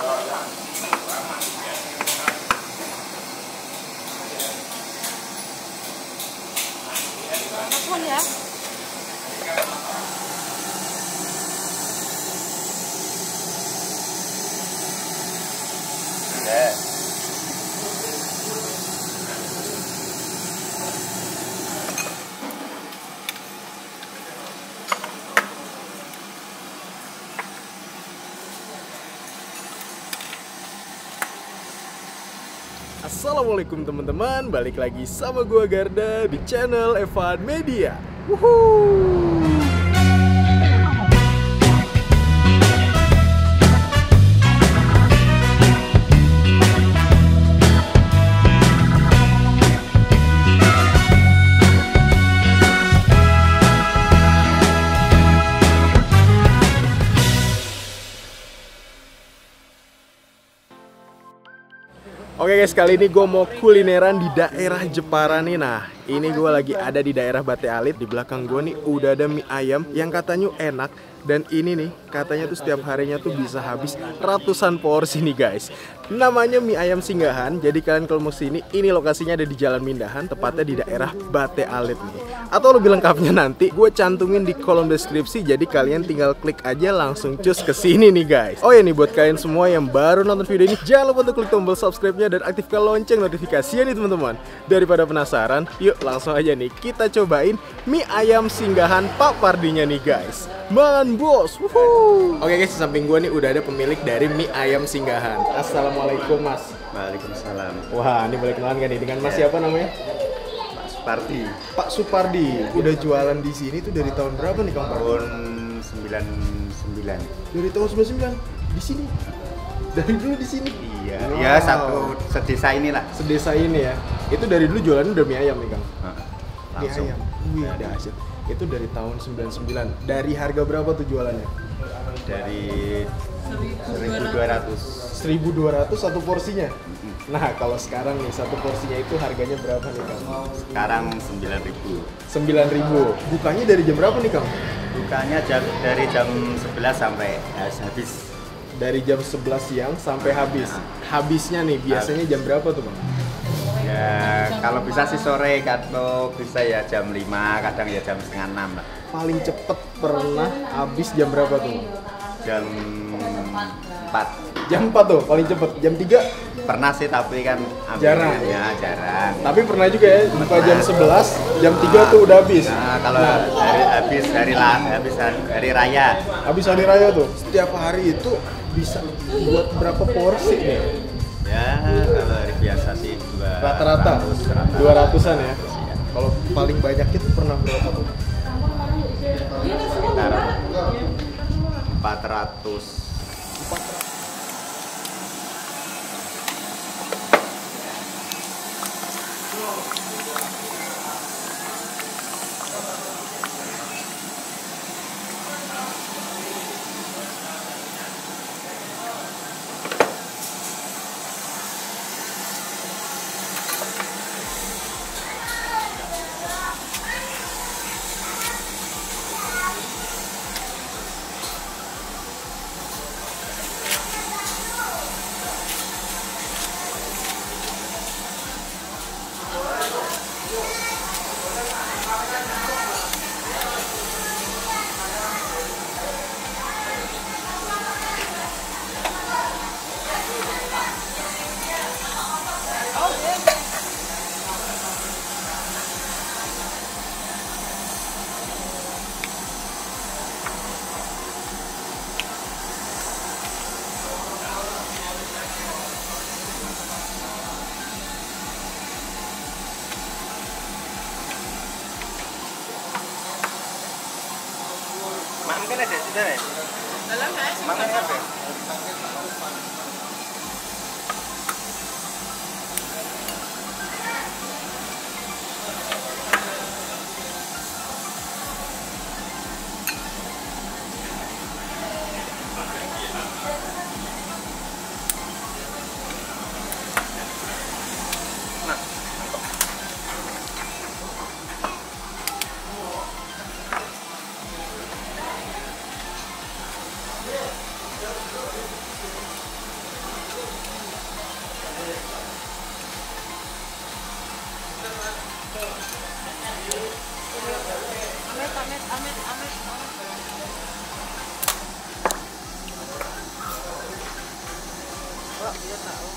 Telepon ya. Assalamualaikum teman-teman, balik lagi sama gua Garda di channel Evan Media. Wuhuu. Oke guys, kali ini gue mau kulineran di daerah Jepara nih. Nah, ini gue lagi ada di daerah Bate Alit. Di belakang gue nih udah ada mie ayam yang katanya enak. Dan ini nih, katanya tuh setiap harinya tuh bisa habis ratusan porsi nih guys. Namanya mie ayam singgahan. Jadi kalian kalau mau sini, ini lokasinya ada di Jalan Mindahan, tepatnya di daerah Bate Alit nih. Atau lebih lengkapnya nanti gue cantumin di kolom deskripsi. Jadi kalian tinggal klik aja langsung cus ke sini nih guys. Oh ya nih, buat kalian semua yang baru nonton video ini, jangan lupa untuk klik tombol subscribe-nya dan aktifkan lonceng notifikasinya nih teman-teman. Daripada penasaran, yuk langsung aja nih kita cobain mie ayam singgahan Pak Pardinya nih guys. Man bos, wuhuu. Oke guys, di samping gue nih udah ada pemilik dari mie ayam singgahan. Assalamualaikum mas. Waalaikumsalam. Wah, ini boleh kenalan kan nih dengan mas siapa namanya? Pak Supardi. Pak Supardi. Udah jualan di sini tuh dari tahun berapa nih Kang Pardi? Tahun 99. Dari tahun 99 di sini. Dari dulu di sini. Iya. Wow. Ya satu sedesa inilah. Sedesa ini ya. Itu dari dulu jualan udah mie ayam nih Kang. Langsung. Mie ayam. Wih, dahsyat. Itu dari tahun 99. Dari harga berapa tuh jualannya? Dari 1.200. 1.200 satu porsinya. Nah, kalau sekarang nih satu porsinya itu harganya berapa nih Kang? Sekarang 9.000. 9.000. Bukanya dari jam berapa nih Kang? Bukanya dari jam 11 sampai habis. Dari jam 11 siang sampai habis. Habisnya nih biasanya jam berapa tuh Bang? Ya kalau bisa sih sore, kalau bisa ya jam 5, kadang ya jam setengah 6 lah. Paling cepet pernah habis jam berapa tuh? Jam 4. Jam 4 tuh paling cepet. Jam 3? Pernah sih tapi kan Jarang. Ya, jarang. Tapi pernah juga ya buka jam 11, jam 3 tuh udah habis. Nah, kalau habis hari raya. Habis hari raya tuh. Setiap hari itu bisa buat berapa porsi nih? Ya, kalau hari biasa sih Rata-rata 200-an ya. Kalau paling banyak itu pernah berapa tuh? Sekitar 400. Makan ada di sana. Dalam guys. Makan ada. Dia tahu.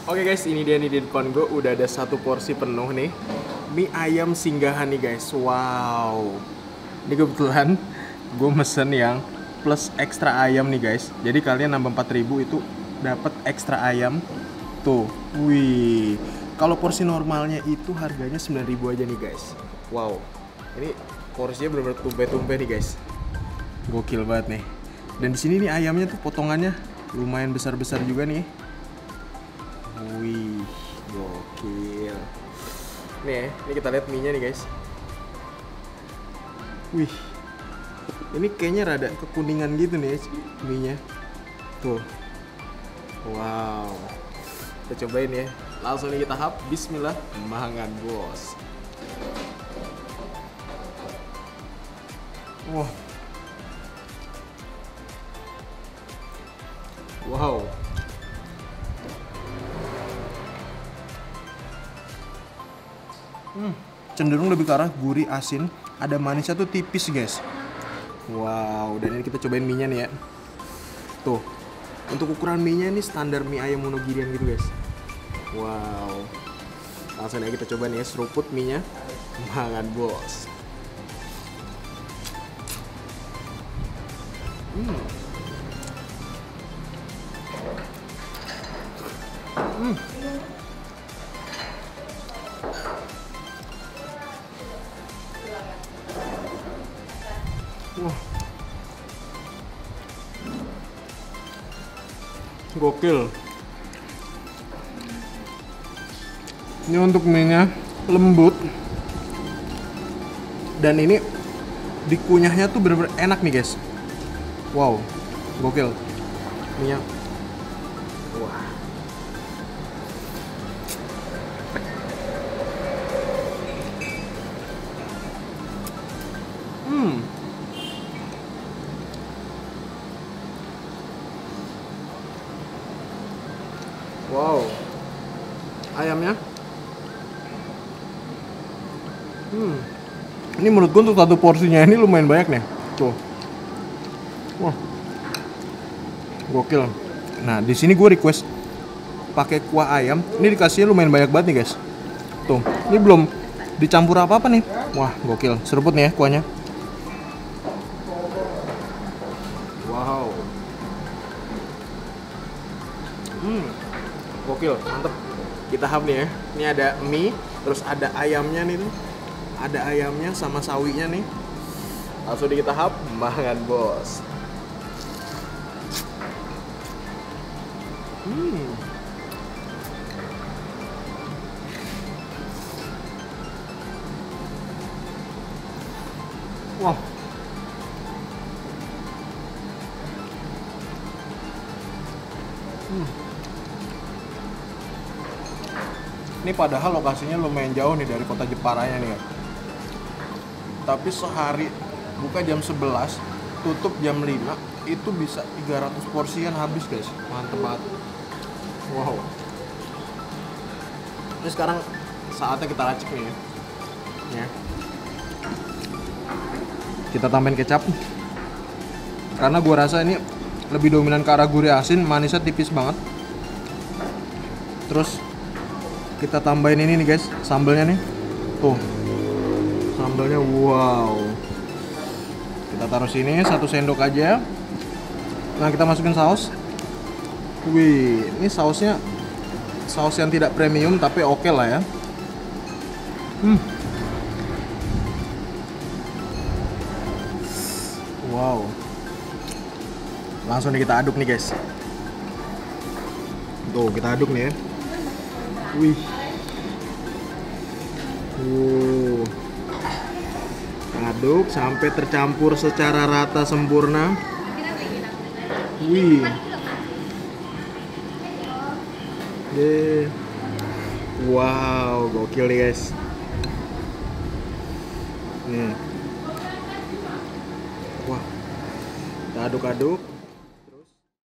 Oke guys, ini dia nih di depan gue udah ada satu porsi penuh nih. Mie ayam singgahan nih guys. Wow. Ini kebetulan gue mesen yang plus ekstra ayam nih guys. Jadi kalian nambah 4.000 itu dapat ekstra ayam. Tuh. Wih. Kalau porsi normalnya itu harganya 9.000 aja nih guys. Wow. Ini porsinya bener-bener tumpe-tumpe nih guys. Gokil banget nih. Dan di sini nih ayamnya tuh potongannya lumayan besar-besar juga nih. Wih, gokil. Nih, ini kita lihat mie-nya nih guys. Wih, ini kayaknya rada kekuningan gitu nih mie-nya. Tuh, wow. Kita cobain ya. Langsung nih kita hap. Bismillah, mangan bos. Wah, wow. Cenderung lebih ke arah gurih asin, ada manisnya tuh tipis guys. Wow, dan ini kita cobain mie-nya nih ya. Tuh, untuk ukuran mie-nya ini standar mie ayam monogirian gitu guys. Wow, langsung aja kita coba nih ya, seruput mie-nya. Mangan bos. Wah, gokil. Ini untuk mie-nya lembut, dan ini dikunyahnya tuh bener-bener enak nih guys. Wow, gokil mie-nya. Wah. Wow, ayamnya. Ini menurut gue untuk satu porsinya ini lumayan banyak nih. Tuh. Wah. Gokil. Nah, di sini gue request pakai kuah ayam. Ini dikasihnya lumayan banyak banget nih, guys. Tuh, ini belum dicampur apa-apa nih. Wah, gokil. Seruput nih ya kuahnya. Wow. Gokil, mantep. Kita hap nih ya. Ini ada mie, terus ada ayamnya nih tuh. Ada ayamnya sama sawinya nih. Langsung kita hap, mangan bos. Wah. Ini padahal lokasinya lumayan jauh nih dari kota Jeparanya nih ya. Tapi sehari buka jam 11, tutup jam 5, itu bisa 300 porsian habis guys. Mantep banget. Wow. Ini sekarang saatnya kita racik nih ya. Ya. Kita tambahin kecap. Karena gua rasa ini lebih dominan ke arah gurih asin, manisnya tipis banget. Terus kita tambahin ini nih guys, sambelnya nih. Tuh. Sambelnya wow. Kita taruh sini 1 sendok aja. Nah, kita masukin saus. Wih, ini sausnya saus yang tidak premium tapi oke lah ya. Wow. Langsung nih kita aduk nih guys. Tuh, kita aduk nih ya. Wih. Aduk sampai tercampur secara rata sempurna. Wih. Deh. Wow, gokil nih guys. Nih. Wah. Kita aduk-aduk.